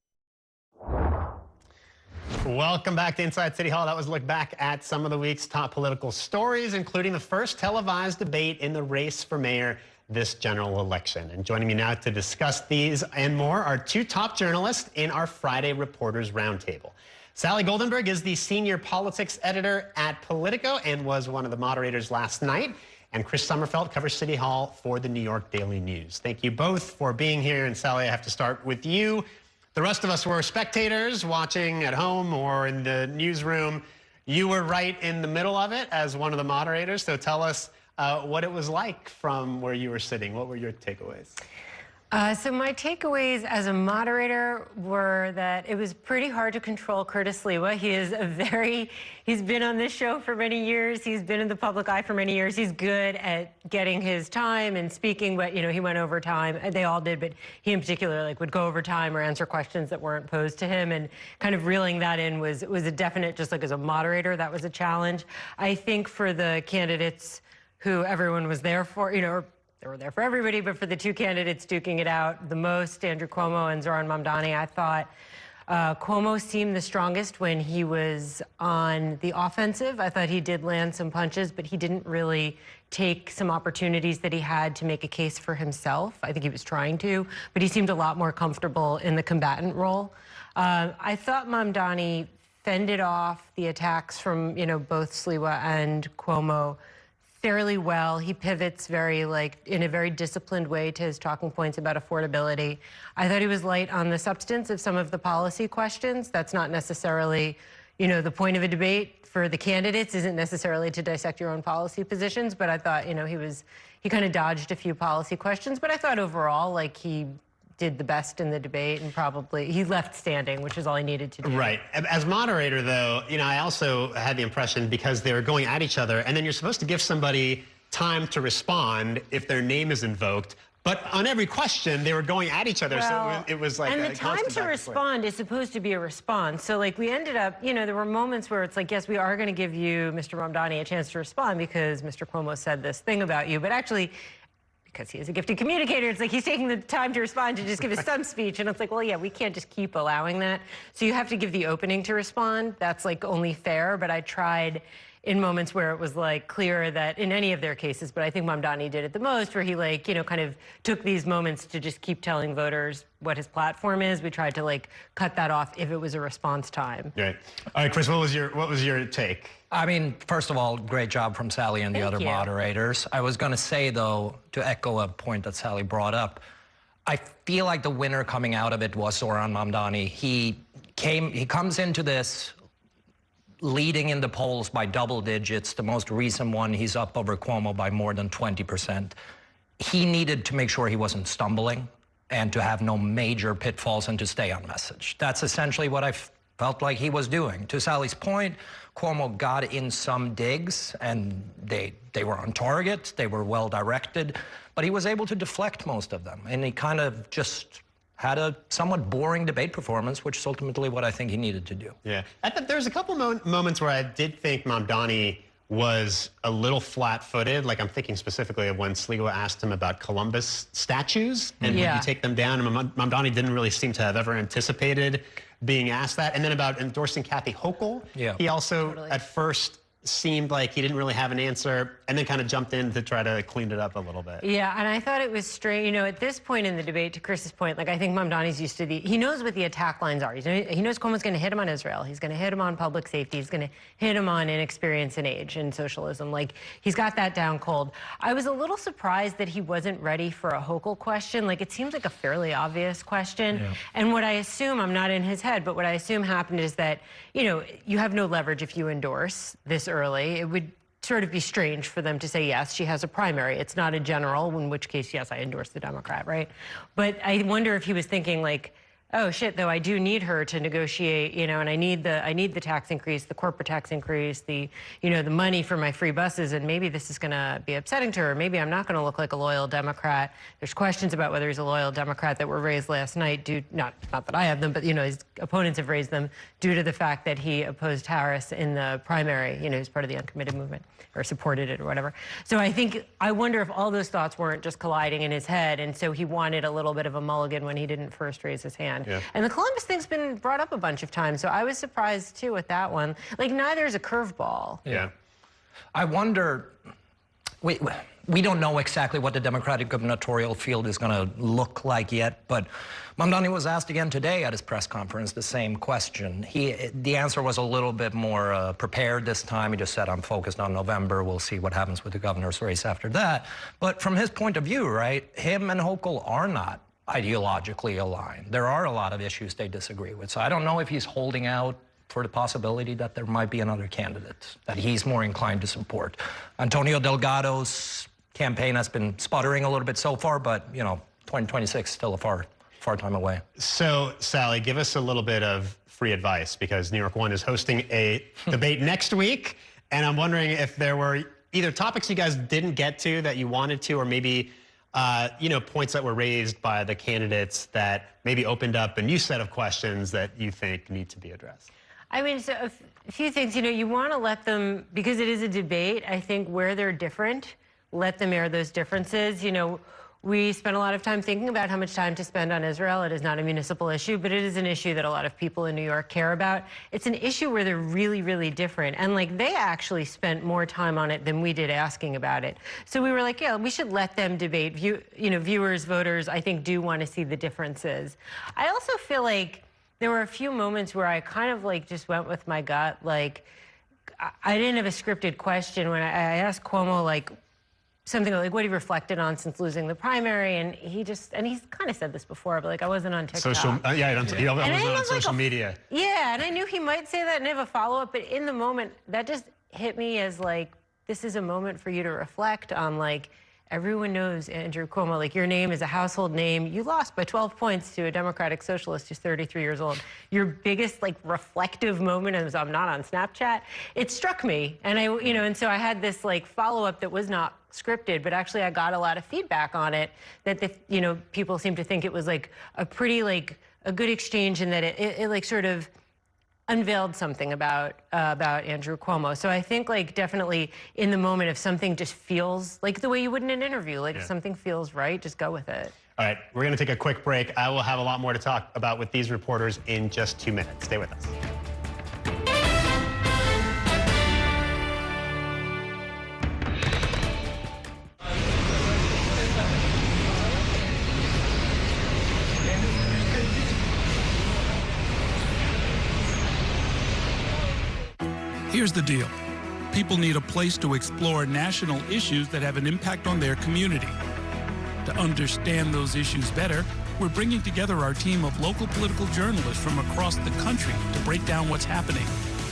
Welcome back to Inside City Hall. That was a look back at some of the week's top political stories, including the first televised debate in the race for mayor this general election. And joining me now to discuss these and more are two top journalists in our Friday Reporters Roundtable. Sally Goldenberg is the senior politics editor at Politico and was one of the moderators last night. And Chris Sommerfeld covers City Hall for the New York Daily News. Thank you both for being here. And Sally, I have to start with you. The rest of us were spectators watching at home or in the newsroom. You were right in the middle of it as one of the moderators. So tell us what it was like from where you were sitting. What were your takeaways? So my takeaways as a moderator were that it was pretty hard to control Curtis Sliwa. He's been on this show for many years. He's been in the public eye for many years. He's good at getting his time and speaking, but, you know, he went over time. They all did, but he in particular, would go over time or answer questions that weren't posed to him. And kind of reeling that in was a definite, just as a moderator, that was a challenge. I think for the candidates who everyone was there for, they were there for everybody, but for the two candidates duking it out the most, Andrew Cuomo and Zohran Mamdani, I thought Cuomo seemed the strongest when he was on the offensive. I thought he did land some punches, but he didn't really take some opportunities that he had to make a case for himself. I think he was trying to, but he seemed a lot more comfortable in the combatant role. I thought Mamdani fended off the attacks from, both Sliwa and Cuomo fairly well. He pivots in a very disciplined way to his talking points about affordability. I thought he was light on the substance of some of the policy questions. That's not necessarily, the point of a debate for the candidates isn't necessarily to dissect your own policy positions, but I thought, he kind of dodged a few policy questions, but I thought overall, he did the best in the debate and probably he left standing, which is all he needed to do. Right. As moderator, though, I also had the impression because they were going at each other, and then you're supposed to give somebody time to respond if their name is invoked. But on every question, they were going at each other, so it was like and the time to respond is supposed to be a response. So, we ended up, there were moments where it's yes, we are going to give you, Mr. Mamdani, a chance to respond because Mr. Cuomo said this thing about you. But actually, because he is a gifted communicator, it's he's taking the time to respond to just give us some speech. And it's well, yeah, we can't just keep allowing that. So you have to give the opening to respond. That's only fair. But I tried in moments where it was clear that in any of their cases, but I think Mamdani did it the most, where he kind of took these moments to just keep telling voters what his platform is. We tried to cut that off if it was a response time. Right. All right, Chris, what was your take? I mean, first of all, great job from Sally and the other moderators. I was going to say, though, to echo a point that Sally brought up, I feel like the winner coming out of it was Zohran Mamdani. He comes into this leading in the polls by double digits. The most recent one, he's up over Cuomo by more than 20%. He needed to make sure he wasn't stumbling and to have no major pitfalls and to stay on message. That's essentially what I felt like he was doing. To Sally's point, Cuomo got in some digs, and they were on target, they were well directed, but he was able to deflect most of them, and he kind of just had a somewhat boring debate performance, which is ultimately what I think he needed to do. Yeah, I thought there was a couple moments where I did think Mamdani was a little flat-footed. I'm thinking specifically of when Sliwa asked him about Columbus statues, and would you take them down? And Mamdani didn't really seem to have ever anticipated being asked that. And then about endorsing Kathy Hochul, he also at first seemed like he didn't really have an answer, and then kind of jumped in to try to clean it up a little bit. Yeah, and I thought it was strange. At this point in the debate, to Chris's point, I think Mamdani's used to he knows what the attack lines are. He knows Cuomo's going to hit him on Israel. He's going to hit him on public safety. He's going to hit him on inexperience and age and socialism. He's got that down cold. I was a little surprised that he wasn't ready for a Hochul question. It seems like a fairly obvious question. Yeah. And what I assume, I'm not in his head, but what I assume happened is that, you have no leverage if you endorse this early. It would sort of be strange for them to say, yes, she has a primary. It's not a general, in which case, yes, I endorse the Democrat, right? But I wonder if he was thinking oh shit, though I do need her to negotiate, you know, and I need the tax increase, the corporate tax increase, the, you know, the money for my free buses, and maybe this is going to be upsetting to her. Maybe I'm not going to look like a loyal Democrat. There's questions about whether he's a loyal Democrat that were raised last night due, not that I have them, but, you know, his opponents have raised them due to the fact that he opposed Harris in the primary, you know, he's part of the uncommitted movement, or supported it or whatever. So I wonder if all those thoughts weren't just colliding in his head, and so he wanted a little bit of a mulligan when he didn't first raise his hand. Yeah. And the Columbus thing's been brought up a bunch of times, so I was surprised too with that one. Like, neither is a curveball. Yeah. I wonder, we don't know exactly what the Democratic gubernatorial field is going to look like yet, but Mamdani was asked again today at his press conference the same question. The answer was a little bit more prepared this time. He just said, I'm focused on November. We'll see what happens with the governor's race after that. But from his point of view, right, him and Hochul are not ideologically aligned. There are a lot of issues they disagree with. So I don't know if he's holding out for the possibility that there might be another candidate that he's more inclined to support. Antonio Delgado's campaign has been sputtering a little bit so far, but, you know, 2026 still a far time away. So, Sally, give us a little bit of free advice, because New York One is hosting a debate next week, and I'm wondering if there were either topics you guys didn't get to that you wanted to, or maybe you know, points that were raised by the candidates that maybe opened up a new set of questions that you think need to be addressed. I mean, so a few things, you know, you want to let them, because it is a debate, I think where they're different, let them air those differences. You know, we spent a lot of time thinking about how much time to spend on Israel. It is not a municipal issue, but it is an issue that a lot of people in New York care about. It's an issue where they're really, really different. And, like, they actually spent more time on it than we did asking about it. So we were like, yeah, we should let them debate. You know, viewers, voters, I think, do want to see the differences. I also feel like there were a few moments where I kind of, like, just went with my gut. Like, I didn't have a scripted question when I asked Cuomo, like, something like what he reflected on since losing the primary, and he's kind of said this before, but, like, I wasn't on TikTok. I wasn't on social media. Yeah, and I knew he might say that and have a follow-up, but in the moment, that just hit me as, like, this is a moment for you to reflect on, like, everyone knows Andrew Cuomo, like, your name is a household name. You lost by 12 points to a Democratic socialist who's 33 years old. Your biggest, like, reflective moment is I'm not on Snapchat. It struck me, and and so I had this, like, follow-up that was not scripted, but actually I got a lot of feedback on it that people seem to think it was, like, a pretty, like, a good exchange, and that it like sort of unveiled something about Andrew Cuomo. So I think, like, definitely in the moment, if something just feels like the way you would in an interview, like, if something feels right, just go with it. All right, we're going to take a quick break. I will have a lot more to talk about with these reporters in just 2 minutes. Stay with us. Here's the deal. People need a place to explore national issues that have an impact on their community. To understand those issues better, we're bringing together our team of local political journalists from across the country to break down what's happening.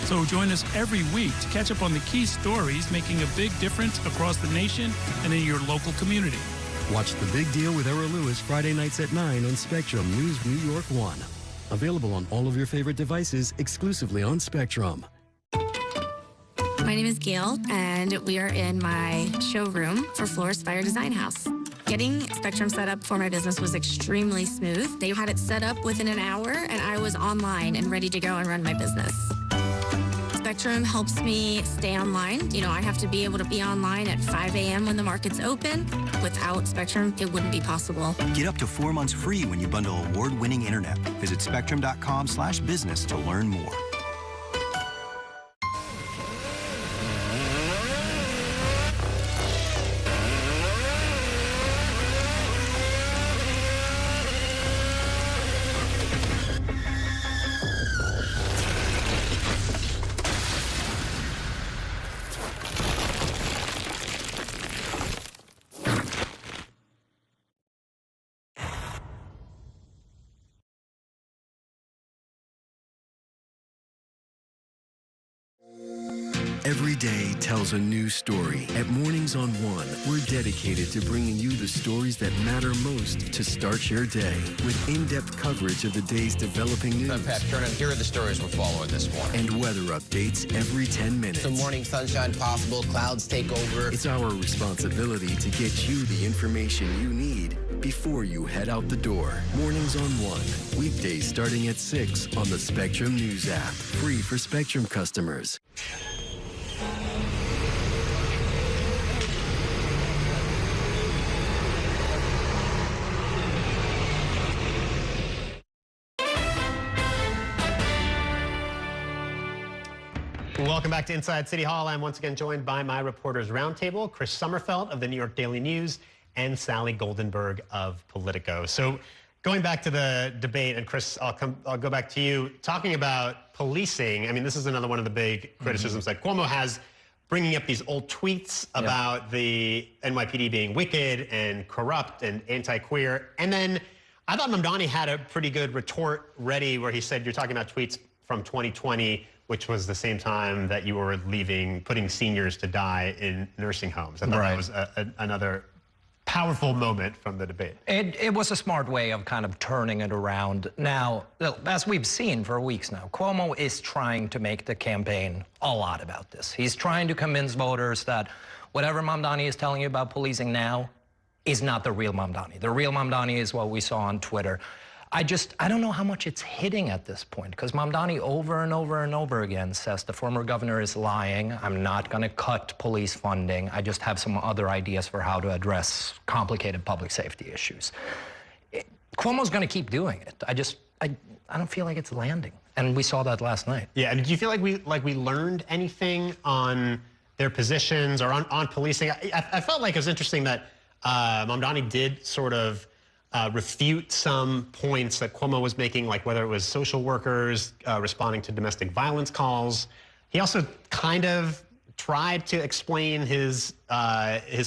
So join us every week to catch up on the key stories making a big difference across the nation and in your local community. Watch The Big Deal with Errol Lewis Friday nights at 9 on Spectrum News New York 1. Available on all of your favorite devices exclusively on Spectrum. My name is Gail, and we are in my showroom for Florist Fire Design House. Getting Spectrum set up for my business was extremely smooth. They had it set up within an hour, and I was online and ready to go and run my business. Spectrum helps me stay online. You know, I have to be able to be online at 5 a.m. when the market's open. Without Spectrum, it wouldn't be possible. Get up to 4 months free when you bundle award-winning internet. Visit spectrum.com/business to learn more. Every day tells a new story. At Mornings on One, we're dedicated to bringing you the stories that matter most to start your day. With in-depth coverage of the day's developing news. I'm Pat Kernan. Here are the stories we're following this morning. And weather updates every 10 minutes. Some morning sunshine possible, clouds take over. It's our responsibility to get you the information you need before you head out the door. Mornings on One, weekdays starting at 6 on the Spectrum News app. Free for Spectrum customers. Welcome back to Inside City Hall. I'm once again joined by my reporters roundtable, Chris Sommerfeld of the New York Daily News and Sally Goldenberg of Politico. So going back to the debate, and Chris, I'll go back to you. Talking about policing, I mean, this is another one of the big criticisms that Cuomo has, bringing up these old tweets about the NYPD being wicked and corrupt and anti-queer. And then I thought Mamdani had a pretty good retort ready where he said, you're talking about tweets from 2020, which was the same time that you were putting seniors to die in nursing homes. I thought that was another powerful moment from the debate. It was a smart way of kind of turning it around. Now, as we've seen for weeks now, Cuomo is trying to make the campaign a lot about this. He's trying to convince voters that whatever Mamdani is telling you about policing now is not the real Mamdani. The real Mamdani is what we saw on Twitter. I don't know how much it's hitting at this point, because Mamdani over and over and over again says the former governor is lying. I'm not going to cut police funding. I just have some other ideas for how to address complicated public safety issues. Cuomo's going to keep doing it. I don't feel like it's landing. And we saw that last night. Yeah, and did you feel like we learned anything on their positions or on policing? I felt like it was interesting that Mamdani did sort of refute some points that Cuomo was making, like whether it was social workers responding to domestic violence calls. He also kind of tried to explain his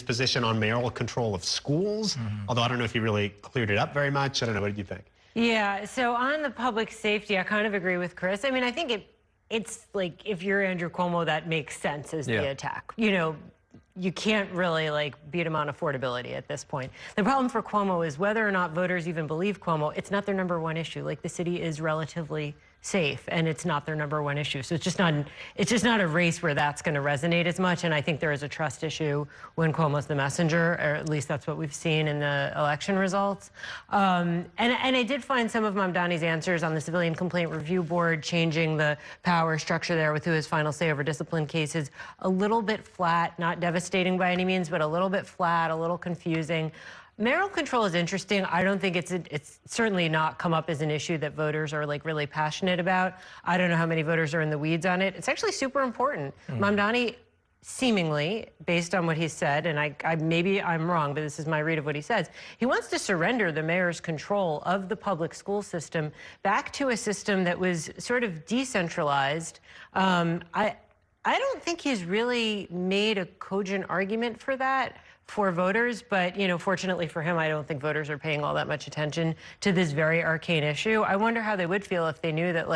position on mayoral control of schools, although I don't know if he really cleared it up very much. I don't know. What did you think? Yeah, so on the public safety, I kind of agree with Chris. I mean, I think it's like, if you're Andrew Cuomo, that makes sense as the attack. You know, you can't really beat him on affordability at this point. The problem for Cuomo is whether or not voters even believe Cuomo, it's not their number one issue. Like, the city is relatively safe, and it's not their number one issue. So it's just not a race where that's going to resonate as much. And I think there is a trust issue when Cuomo's the messenger, or at least that's what we've seen in the election results. And I did find some of Mamdani's answers on the Civilian Complaint Review Board, changing the power structure there with who has final say over discipline cases, a little bit flat, not devastating by any means, but a little bit flat, a little confusing. Mayoral control is interesting. I don't think it's certainly not come up as an issue that voters are really passionate about. I don't know how many voters are in the weeds on it. It's actually super important. Mamdani, seemingly, based on what he said, and maybe I'm wrong, but this is my read of what he says, he wants to surrender the mayor's control of the public school system back to a system that was sort of decentralized. I don't think he's really made a cogent argument for that for voters, but, you know, fortunately for him, I don't think voters are paying all that much attention to this very arcane issue. I wonder how they would feel if they knew that,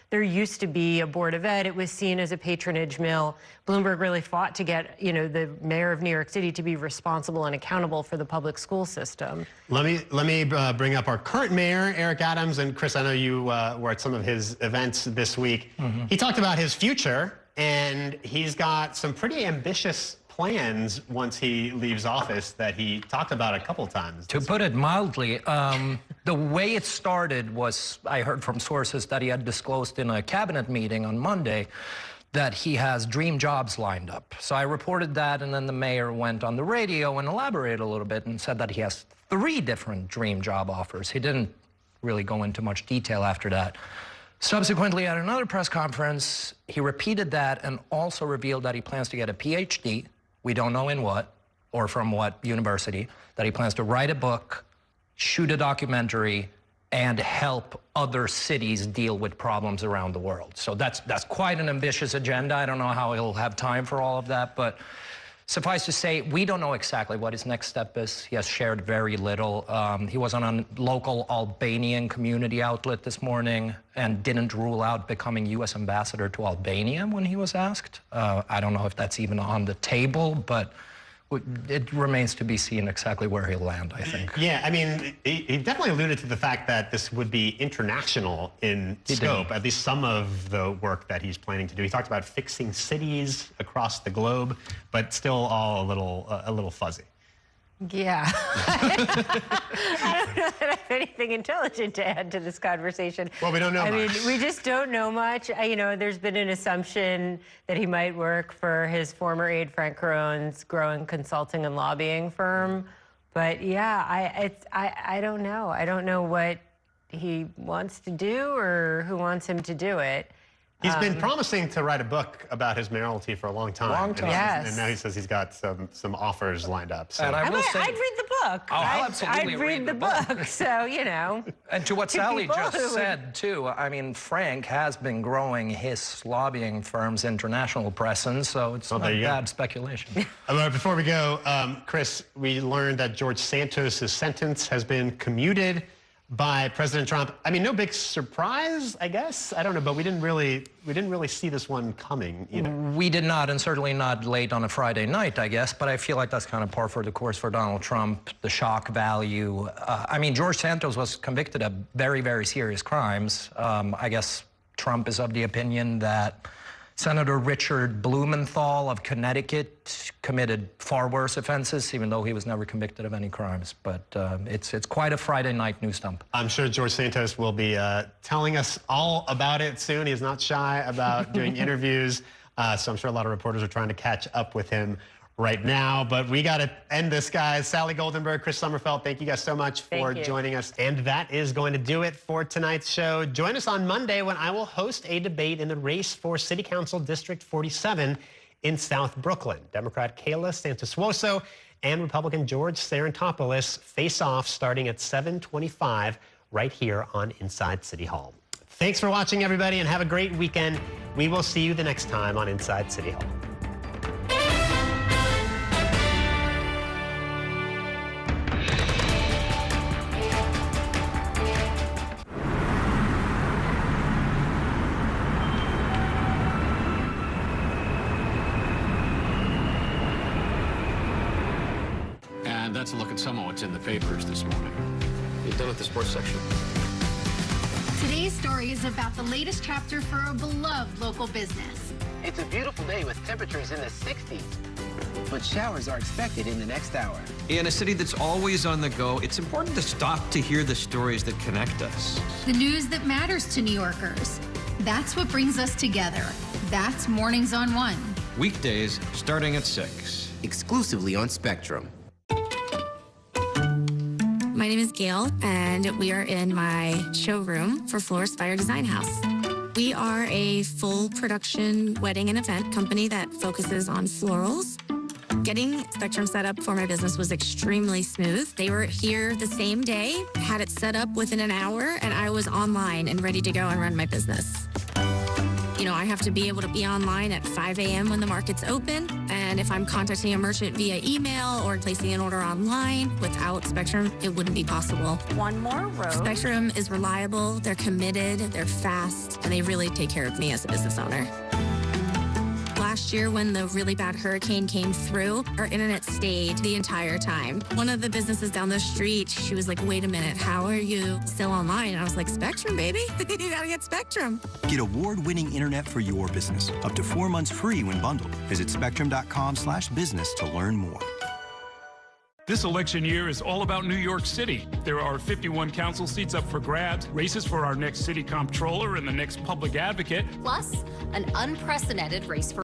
there used to be a Board of Ed. It was seen as a patronage mill. Bloomberg really fought to get, the mayor of New York City to be responsible and accountable for the public school system. Let me bring up our current mayor, Eric Adams. And Chris, I know you were at some of his events this week. He talked about his future, and he's got some pretty ambitious plans once he leaves office that he talked about a couple times. To put it mildly, the way it started was, I heard from sources that he had disclosed in a cabinet meeting on Monday that he has dream jobs lined up. So I reported that, and then the mayor went on the radio and elaborated a little bit and said that he has 3 different dream job offers. He didn't really go into much detail after that. Subsequently, at another press conference, he repeated that and also revealed that he plans to get a PhD. We don't know in what or from what university, that he plans to write a book, shoot a documentary, and help other cities deal with problems around the world. So that's quite an ambitious agenda. I don't know how he'll have time for all of that, but Suffice to say, we don't know exactly what his next step is. He has shared very little. He was on a local Albanian community outlet this morning and didn't rule out becoming U.S. ambassador to Albania when he was asked. I don't know if that's even on the table, but it remains to be seen exactly where he'll land, I think. Yeah, I mean, he definitely alluded to the fact that this would be international in scope, at least some of the work that he's planning to do. He talked about fixing cities across the globe, but still all a little fuzzy. Yeah. I don't know that I have anything intelligent to add to this conversation. Well, we don't know much. I mean, we just don't know much. You know, there's been an assumption that he might work for his former aide, Frank Caron's growing consulting and lobbying firm. But yeah, I don't know. I don't know what he wants to do or who wants him to do it. He's been promising to write a book about his mayoralty for a long time. Yes. And now he says he's got some offers lined up. So. And I'd read the book. Oh, I'll absolutely I'd read the book. So, you know. And to what Sally just said, too, I mean, Frank has been growing his lobbying firm's international presence, so it's not bad speculation. Before we go, Chris, we learned that George Santos' sentence has been commuted by President Trump. I mean, no big surprise, I guess. I don't know, but we didn't really see this one coming either. We did not, and certainly not late on a Friday night, I guess, but I feel like that's kind of par for the course for Donald Trump, the shock value. I mean, George Santos was convicted of very, very serious crimes. I guess Trump is of the opinion that Senator Richard Blumenthal of Connecticut committed far worse offenses, even though he was never convicted of any crimes. But it's quite a Friday night news dump. I'm sure George Santos will be telling us all about it soon. He's not shy about doing interviews, so I'm sure a lot of reporters are trying to catch up with him right now. But we got to end this, guys. Sally Goldenberg, Chris Sommerfeld, thank you guys so much for joining us. And that is going to do it for tonight's show. Join us on Monday when I will host a debate in the race for City Council District 47 in South Brooklyn. Democrat Kayla Santos-Woso and Republican George Sarantopoulos face off starting at 7:25 right here on Inside City Hall. Thanks for watching, everybody, and have a great weekend. We will see you the next time on Inside City Hall. That's a look at some of what's in the papers this morning. You done with the sports section? Today's story is about the latest chapter for a beloved local business. It's a beautiful day with temperatures in the 60s, but showers are expected in the next hour. In a city that's always on the go, it's important to stop to hear the stories that connect us. The news that matters to New Yorkers. That's what brings us together. That's Mornings on One. Weekdays starting at 6. Exclusively on Spectrum. My name is Gail, and we are in my showroom for Florist Fire Design House. We are a full production wedding and event company that focuses on florals. Getting Spectrum set up for my business was extremely smooth. They were here the same day, had it set up within an hour, and I was online and ready to go and run my business. You know, I have to be able to be online at 5 a.m. when the market's open. And if I'm contacting a merchant via email or placing an order online, without Spectrum, it wouldn't be possible. One more row. Spectrum is reliable, they're committed, they're fast, and they really take care of me as a business owner. Last year, when the really bad hurricane came through, our internet stayed the entire time. One of the businesses down the street, she was like, wait a minute, how are you still online? And I was like, Spectrum, baby. You gotta get Spectrum. Get award-winning internet for your business. Up to 4 months free when bundled. Visit spectrum.com/business to learn more. This election year is all about New York City. There are 51 council seats up for grabs, races for our next city comptroller and the next public advocate, plus an unprecedented race for